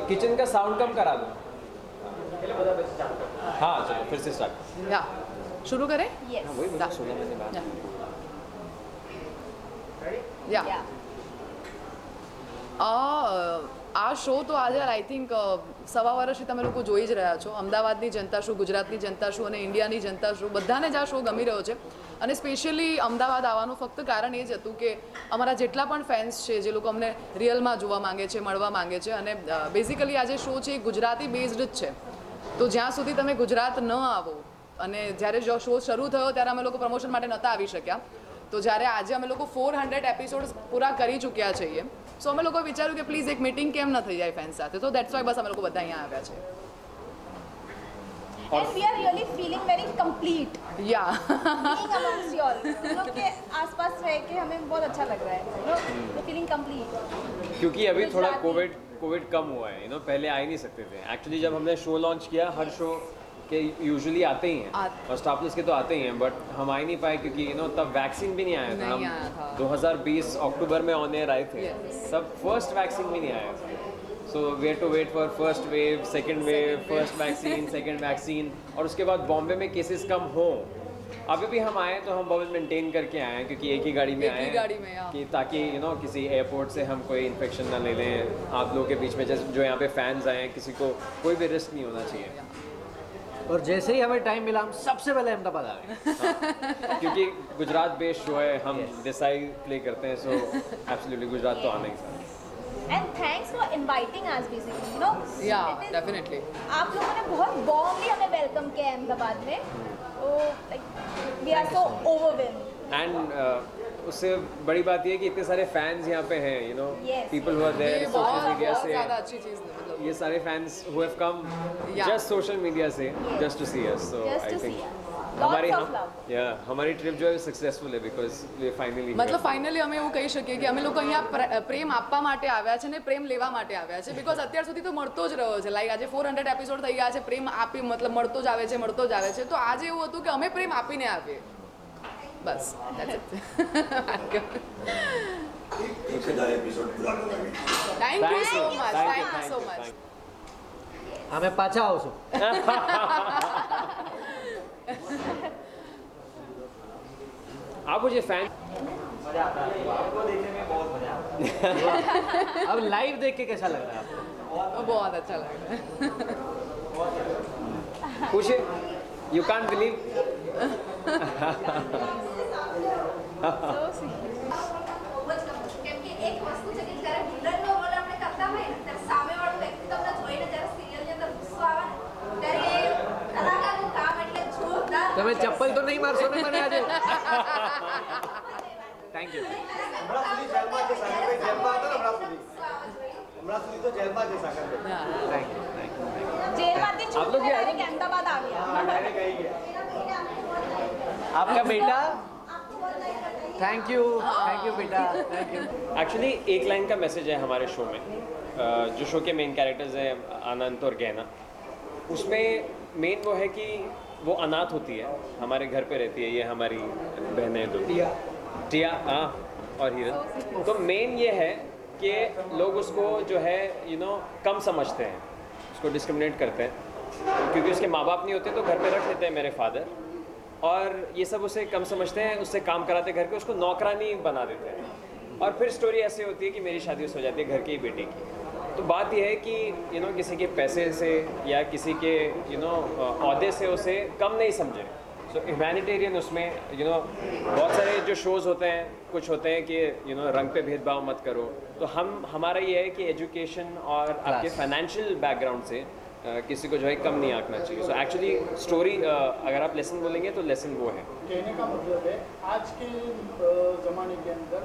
Kitchen का sound कम करा दो। हाँ चलो फिर से स्टार्ट। या शुरू करें? Yes. वही मुझे सुना मैंने बात। યા આ શો તો આજે આઈ થિંક સવા વર્ષથી તમે લોકો જોઈ જ રહ્યા છો. અમદાવાદની જનતા શું, ગુજરાતની જનતા શું અને ઇન્ડિયાની જનતા શું, બધાને જ આ શો ગમી રહ્યો છે. અને સ્પેશિયલી અમદાવાદ આવવાનું ફક્ત કારણ એ જ હતું કે અમારા જેટલા પણ ફેન્સ છે જે લોકો અમને રિયલમાં જોવા માંગે છે, મળવા માંગે છે, અને બેઝિકલી આ જે શો છે એ ગુજરાતી બેઝડ જ છે. તો જ્યાં સુધી તમે ગુજરાત ન આવો, અને જ્યારે જો શો શરૂ થયો ત્યારે અમે લોકો પ્રમોશન માટે નહોતા આવી શક્યા. તો જ્યારે આજે અમે લોકો 400 એપિસોડ્સ પૂરા કરી ચૂક્યા છીએ, સો અમે લોકો વિચાર્યું કે પ્લીઝ એક મીટિંગ કેમ ન થઈ જાય ફેન્સ સાથે. તો દેટ્સ વાય બસ અમે લોકો બધા અહીંયા આવ્યા છે. And we are really feeling very complete या being amongst you all. हम लोग के आसपास रह के हमें बहुत अच्छा लग रहा है. we're feeling complete. क्योंकि अभी थोड़ा गुजराती- कोविड कम हुआ है, पहले आ ही नहीं सकते थे. एक्चुअली जब हमने शो लॉन्च किया, हर शो के यूजुअली आते ही हैं और स्टार प्लस के तो आते ही हैं, बट हम आ ही नहीं पाए क्योंकि तब वैक्सीन भी नहीं आया था. नहीं आया था. 2020 अक्टूबर में ऑन एयर आए थे. Yes. सब फर्स्ट वैक्सीन भी नहीं आया था. So we had to wait for first wave, second wave, first vaccine, second vaccine, और उसके बाद बॉम्बे में केसेस कम हो. अभी भी हम आए तो हम बबल मेंटेन करके आए हैं क्योंकि एक ही गाड़ी में एक ही आए गाड़ी में, हाँ. कि ताकि किसी एयरपोर्ट से हम कोई इन्फेक्शन ना ले लें. आप लोगों के बीच में जैसे जो यहाँ पे फैंस आए हैं, किसी को कोई भी रिस्क नहीं होना चाहिए. और जैसे ही हमें टाइम मिला हम सबसे पहले अहमदाबाद आ गए. क्योंकि गुजरात बेस्ड शो है, हम देसाई प्ले करते हैं, सो एब्सोल्युटली गुजरात तो आना ही था. And thanks for inviting us basically. या it is- डेफिनेटली. आप लोगों ने बहुत वार्मली हमें वेलकम किया है अहमदाबाद में. तो like we are so overwhelmed. And उससे बड़ी बात ये है कि इतने सारे फैंस यहाँ पे हैं, Yes. People who are there ये सोशल बहुत मीडिया बहुत ज़्यादा से. अच्छी चीज़ है. मतलब ये सारे fans who have come Yeah. Just social media से just to see us. So Just I to see think us. Lots of love. हमारी ट्रिप जो है सक्सेसफुल है बिकॉज वी फाइनली મતલબ ફાઇનલી અમે એવું કહી શકીએ કે અમે લોકો અહીંયા પ્રેમ આપવા માટે આવ્યા છે ને પ્રેમ લેવા માટે આવ્યા છે. બિકોઝ અત્યાર સુધી તો મળતો જ રહ્યો છે. લાઈક આજે 400 એપિસોડ થઈ ગયા છે, પ્રેમ આપી મતલબ મળતો જ આવે છે, મળતો જ આવે છે. તો આજે એવું હતું કે અમે પ્રેમ આપીને આવીએ બસ. Thank you so much. Thank you so much. અમે પાછા આવશું. आप मुझे फैन अब लाइव देख के कैसा लग रहा है आपको? बहुत अच्छा लग रहा है. पूछे you can't believe. So sweet. કેમ કે એક વસ્તુ છે કે જ્યારે વિલનનો રોલ આપણે કરતા હોય ને ત્યારે સામેવાળો વ્યક્તિ તમને જોઈને જ્યારે સિરિયલની અંદર ગુસ્સો આવે ને ત્યારે એ કલાકારનું કામ એટલે જોરદાર. તમે ચપ્પલ તો નહીં મારશો ને મને આજે? Thank you. હમણાં સુધી જેલમાં છે સાગરભાઈ, જેલમાં હતો ને હમણાં સુધી તો જેલમાં છે સાગરભાઈ. Thank you. જેલમાંથી आप लोग છૂટીને ये- direct અમદાવાદ આવ્યા. ડાયરેક્ટ આવી ગયા. आपका बेटा थैंक यू बेटा थैंक यू. एक्चुअली एक लाइन का मैसेज है हमारे शो में. जो शो के मेन कैरेक्टर्स हैं अनंत और गहना, उसमें मेन वो है कि वो अनाथ होती है, हमारे घर पे रहती है. ये हमारी बहनें दो, टिया हाँ और हीरन. तो मेन ये है कि लोग उसको जो है कम समझते हैं, उसको डिस्क्रिमिनेट करते हैं क्योंकि उसके माँ बाप नहीं होते तो घर पे रख लेते हैं मेरे फादर, और ये सब उसे कम समझते हैं. उससे काम कराते घर के, उसको नौकरानी बना देते हैं. और फिर स्टोरी ऐसे होती है कि मेरी शादी हो जाती है घर की ही बेटे की. तो बात यह है कि किसी के पैसे से या किसी के औहदे से उसे कम नहीं समझे. सो ह्यूमैनिटेरियन उसमें बहुत सारे जो शोज़ होते हैं, कुछ होते हैं कि रंग पे भेदभाव मत करो. तो हमारा ये है कि एजुकेशन और आपके फाइनेंशियल बैकग्राउंड से किसी को जो है कम नहीं आंकना चाहिए. सो एक्चुअली स्टोरी अगर आप लेसन बोलेंगे तो लेसन वो है. कहने का मतलब है आज के ज़माने के अंदर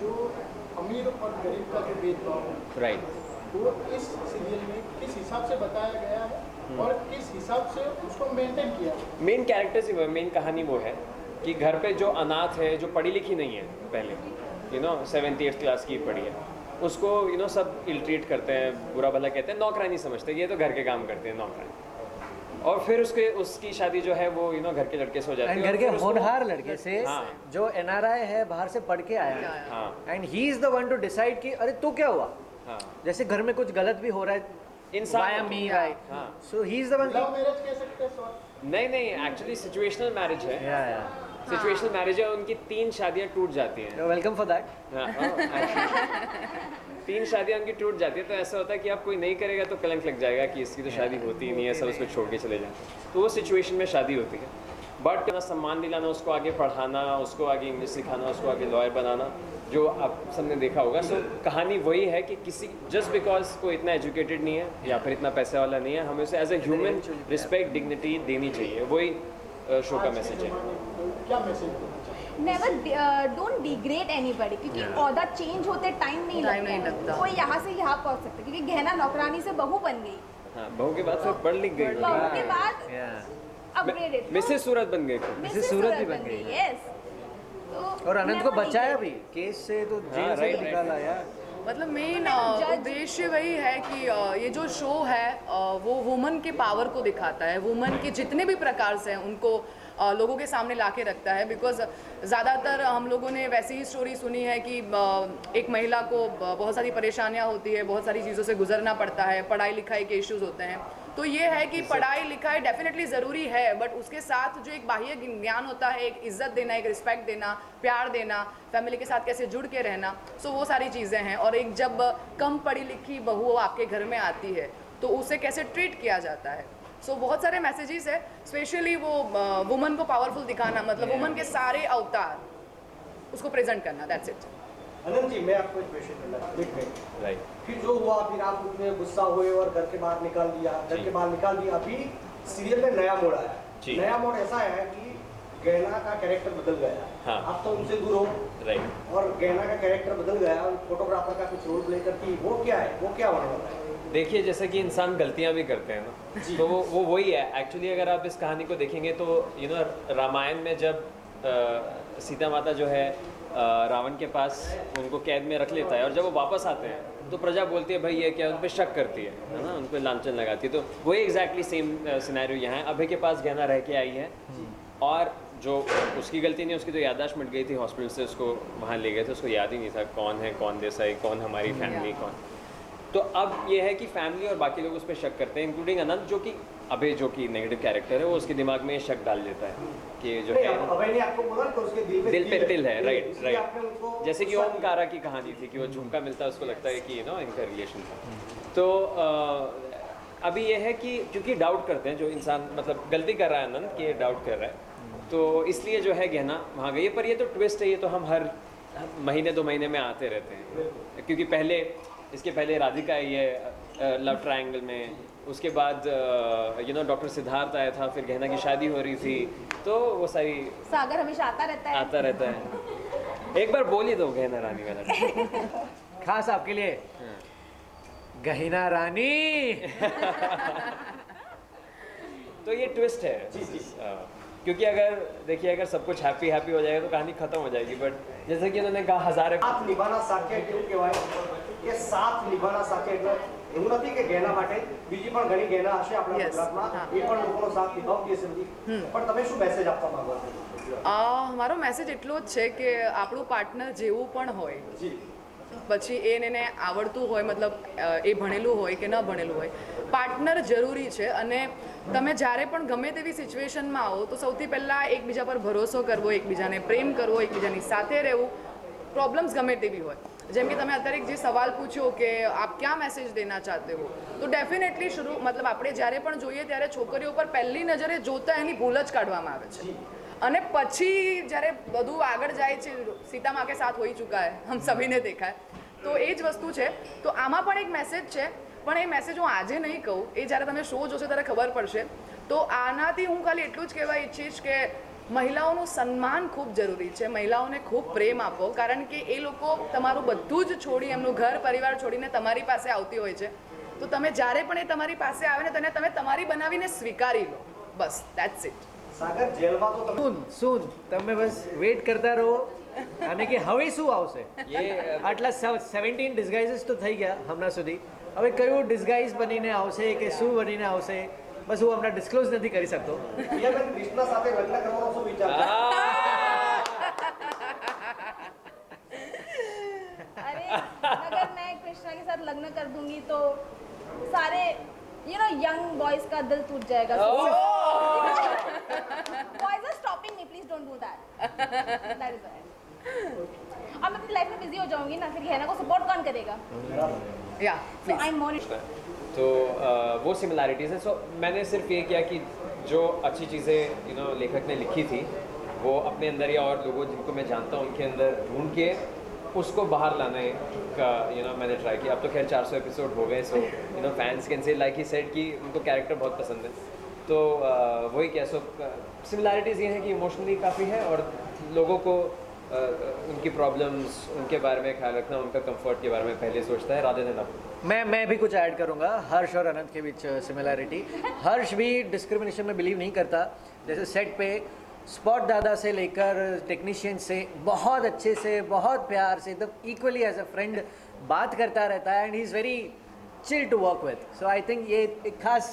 जो अमीर और गरीब का जो भेदभाव है राइट. वो इस सीरियल में किस हिसाब से बताया गया है और किस हिसाब से उसको मेंटेन किया है. मेन कैरेक्टर्स ही वो, मेन कहानी वो है कि घर पे जो अनाथ है, जो पढ़ी लिखी नहीं है, पहले 7th 8th क्लास की पढ़ी है, उसको सब इल ट्रीट करते हैं, बुरा भला कहते हैं, नौकरानी समझते हैं, ये तो घर के काम करते हैं नौकरानी. और फिर उसकी शादी जो है वो घर के लड़के से हो जाती है. एंड घर और के फिर उसको- होनहार लड़के से हाँ. जो एनआरआई है, बाहर से पढ़ के आया है, हाँ and he is the one two decide कि अरे तू क्या हुआ. हाँ जैसे घर में कुछ गलत भी हो रहा है इंसान via me, right? हाँ So he's the one. Love marriage कह सकते हैं सर? नहीं एक्चुअली सिचुएशनल मैरिज है। Yeah. सिचुएशनल मैरिज है, उनकी 3 शादियां टूट जाती हैं। You're welcome for that. हाँ, actually, 3 शादियां उनकी टूट जाती है, तो ऐसा होता है कि आप कोई नहीं करेगा तो कलंक लग जाएगा कि इसकी तो शादी होती ही नहीं है, सब उसको छोड़ के चले जाते हैं। तो वो सिचुएशन में शादी होती है, बट सम्मान दिलाना, उसको आगे पढ़ाना, उसको आगे इंग्लिश सिखाना, उसको आगे लॉयर बनाना, जो आप सबने देखा होगा। सो कहानी वही है कि किसी जस्ट बिकॉज कोई इतना एजुकेटेड नहीं है या फिर इतना पैसे वाला नहीं है, हमें उसे as a human respect, dignity देनी चाहिए। वही शो का मैसेज है। क्या मैसेज देना चाहिए? नेवर डोंट डिग्रेड एनीबॉडी, क्योंकि ओहदा चेंज होते टाइम नहीं लगता। कोई यहाँ से यहाँ पहुँच सकता है, क्योंकि गहना नौकरानी से बहू बन गई, हाँ, बहू के बाद फिर पढ़ लिख गई, बहू के बाद Yeah. अपग्रेडेड, मिसेस सूरत बन गई। मिसेस सूरत भी बन गई। यस। और अनंत को बचाया भी केस से, तो जेल से right, भी निकाला यार। मतलब मेन उद्देश्य वही है कि ये जो शो है वो वुमन के पावर को दिखाता है, वुमन के जितने भी प्रकार से हैं उनको लोगों के सामने ला के रखता है। बिकॉज ज़्यादातर हम लोगों ने वैसी ही स्टोरी सुनी है कि एक महिला को बहुत सारी परेशानियां होती है, बहुत सारी चीज़ों से गुजरना पड़ता है, पढ़ाई लिखाई के इश्यूज होते हैं। तो ये है कि पढ़ाई लिखाई डेफिनेटली ज़रूरी है, बट उसके साथ जो एक बाह्य ज्ञान होता है, एक इज्जत देना, एक रिस्पेक्ट देना, प्यार देना, फैमिली के साथ कैसे जुड़ के रहना, सो वो सारी चीज़ें हैं। और एक जब कम पढ़ी लिखी बहू आपके घर में आती है तो उसे कैसे ट्रीट किया जाता है। सो बहुत सारे मैसेजेस है, स्पेशली वो वुमन को पावरफुल दिखाना, मतलब वुमन के सारे अवतार उसको प्रेजेंट करना, दैट्स इट। अनंत जी, मैं आपको एक क्वेश्चन करना चाहूँ। राइट, फिर जो हुआ, फिर आप उसमें गुस्सा हुए और घर के बाहर निकाल दिया, घर के बाहर निकाल दिया। अभी सीरियल में नया मोड़ आया। जी। नया मोड़ ऐसा है कि गहना का कैरेक्टर बदल गया। हाँ। अब तो उनसे दूर हो, राइट। और गहना का कैरेक्टर बदल गया और फोटोग्राफर का कुछ रोल प्ले करती, वो क्या है, वो क्या होने वाला है? देखिए, जैसे कि इंसान गलतियां भी करते हैं ना, तो वो वही है एक्चुअली। अगर आप इस कहानी को देखेंगे तो रामायण में जब सीता माता जो है रावण के पास उनको कैद में रख लेता है, और जब वो वापस आते हैं तो प्रजा बोलती है भाई ये क्या, उन पर शक करती है ना, उन पर लांछन लगाती है। तो वही एग्जैक्टली सेम सिनेरियो यहाँ है। अभय के पास गहना रह के आई है, और जो उसकी गलती नहीं, उसकी तो याददाश्त मिट गई थी हॉस्पिटल से, उसको वहाँ ले गए थे, उसको याद ही नहीं था कौन है, कौन देसाई, कौन हमारी फैमिली, कौन। तो अब ये है कि फैमिली और बाकी लोग उस पर शक करते हैं, इंक्लूडिंग अनंत, जो कि अभय जो कि नेगेटिव कैरेक्टर है, वो उसके दिमाग में शक डाल देता है कि जो है अभय ने आपको बोला कि उसके दिल पे तिल है। राइट इसलिए आपने राइट, उनको जैसे कि गुस्सा किया। ओमकारा की कहानी थी कि वो झुमका मिलता है, उसको लगता है कि इनका रिलेशन था। तो अभी ये है कि क्योंकि डाउट करते हैं जो इंसान, मतलब गलती कर रहा है अनंत कि डाउट कर रहा है, तो इसलिए जो है गहना वहाँ गई है। पर ये तो ट्विस्ट है, ये तो हम हर महीने 2 महीने में आते रहते हैं, क्योंकि इसके पहले राधिका आई है लव ट्रायंगल में, उसके बाद डॉक्टर सिद्धार्थ आया था, फिर गहना की शादी हो रही थी, तो वो सारी सागर हमेशा आता रहता है। एक बार बोल ही दो गहना रानी वाला। खास आपके लिए गहना रानी। तो ये ट्विस्ट है। क्योंकि अगर सब कुछ हैप्पी हो जाएगा तो कहानी खत्म हो जाएगी, बट जैसे कि उन्होंने कहा हज़ार साथ નિભાના સાક્ય કેવું કહેવાય કે સાથ નિભાના સાક્ય એટલે એવું નથી કે ગહેના માટે બીજી પણ ઘણી ગહેના હશે આપણા Yes. ગુજરાતમાં, હા. એ પણ લોકોનો સાથ નિભાવતી હશે બધી. પણ તમે શું મેસેજ આપવા માંગો છો? મારો મેસેજ એટલો જ છે કે આપણું પાર્ટનર જેવું પણ હોય, જી, પછી એને આવડતું હોય, મતલબ એ ભણેલું હોય કે ન ભણેલું હોય, પાર્ટનર જરૂરી છે। અને તમે જ્યારે પણ ગમે તેવી સિચ્યુએશનમાં આવો તો સૌથી પહેલાં એકબીજા પર ભરોસો કરવો, એકબીજાને પ્રેમ કરવો, એકબીજાની સાથે રહેવું, प्रॉब्लम्स गमे तेवी हो। जेम कि तमे अत्यारे जे सवाल पूछो कि आप क्या मैसेज देना चाहते हो, तो डेफिनेटली शुरू मतलब આપણે જ્યારે પણ જોઈએ ત્યારે છોકરીઓ પર પહેલી નજરે જોતા એની ભૂલ જ કાઢવામાં આવે છે, અને પછી જ્યારે બધું આગળ જાય છે, સીતા माँ के साथ हो ही चुका है, हम सभी ने देखा है, तो એ જ વસ્તુ છે। તો આમાં પણ એક મેસેજ છે, પણ એ મેસેજ હું આજે નહીં કહું, એ જ્યારે તમે શો જોશો ત્યારે ખબર પડશે। તો આનાથી હું ખાલી એટલું જ કહેવા ઈચ્છીશ કે મહિલાઓનું સન્માન ખૂબ જરૂરી છે, મહિલાઓને ખૂબ પ્રેમ આપો, કારણ કે એ લોકો તમારું બધું જ છોડી, એમનું ઘર પરિવાર છોડીને તમારી પાસે આવતી હોય છે, તો તમે જ્યારે પણ એ તમારી પાસે આવે ને તમે તમારી બનાવીને સ્વીકારી લો, બસ ધેટ્સ ઇટ। સાગર જેલમાં તો તમે सून તમે બસ વેઇટ કરતા રહો, અને કે હવે શું આવશે। આટલા 17 ડિસ્ગાઇઝીસ તો થઈ ગયા હમણાં સુધી, હવે કયું ડિસ્ગાઇઝ બનીને આવશે કે શું બનીને આવશે, બસ હું હમણાં ડિસ્ક્લોઝ નથી કરી શકતો। પ્રિયાબેન કૃષ્ણ સાથે લગ્ન કરવાનો શું વિચાર છે? अरे अगर मैं कृष्णा के साथ लग्न कर दूंगी तो सारे यंग बॉयज का दिल टूट जाएगा. Boys are stopping me, please don't do that. That is it. अब मैं अपनी लाइफ में बिजी हो जाऊंगी ना, फिर गहना को सपोर्ट कौन करेगा? या सो आई एम मोर. तो वो सिमिलैरिटीज़ हैं. सो मैंने सिर्फ ये किया कि जो अच्छी चीज़ें लेखक ने लिखी थी वो अपने अंदर या और लोगों जिनको मैं जानता हूँ उनके अंदर ढूंढ के उसको बाहर लाने का मैंने ट्राई किया. अब तो खैर 400 एपिसोड हो गए. So fans can say like ही सेड कि उनको कैरेक्टर बहुत पसंद है. तो वही क्या. सो सिमिलैरिटीज़ ये हैं कि इमोशनली काफ़ी है और लोगों को उनकी प्रॉब्लम्स उनके बारे में ख्याल रखना, उनका कंफर्ट के बारे में पहले सोचता है राधे देना. मैं भी कुछ ऐड करूंगा. हर्ष और अनंत के बीच सिमिलैरिटी. हर्ष भी डिस्क्रिमिनेशन में बिलीव नहीं करता. जैसे सेट पे स्पॉट दादा से लेकर टेक्नीशियन से बहुत अच्छे से, बहुत प्यार से, एकदम इक्वली एज अ फ्रेंड बात करता रहता है. And he is very chill to work with. So I think ये एक खास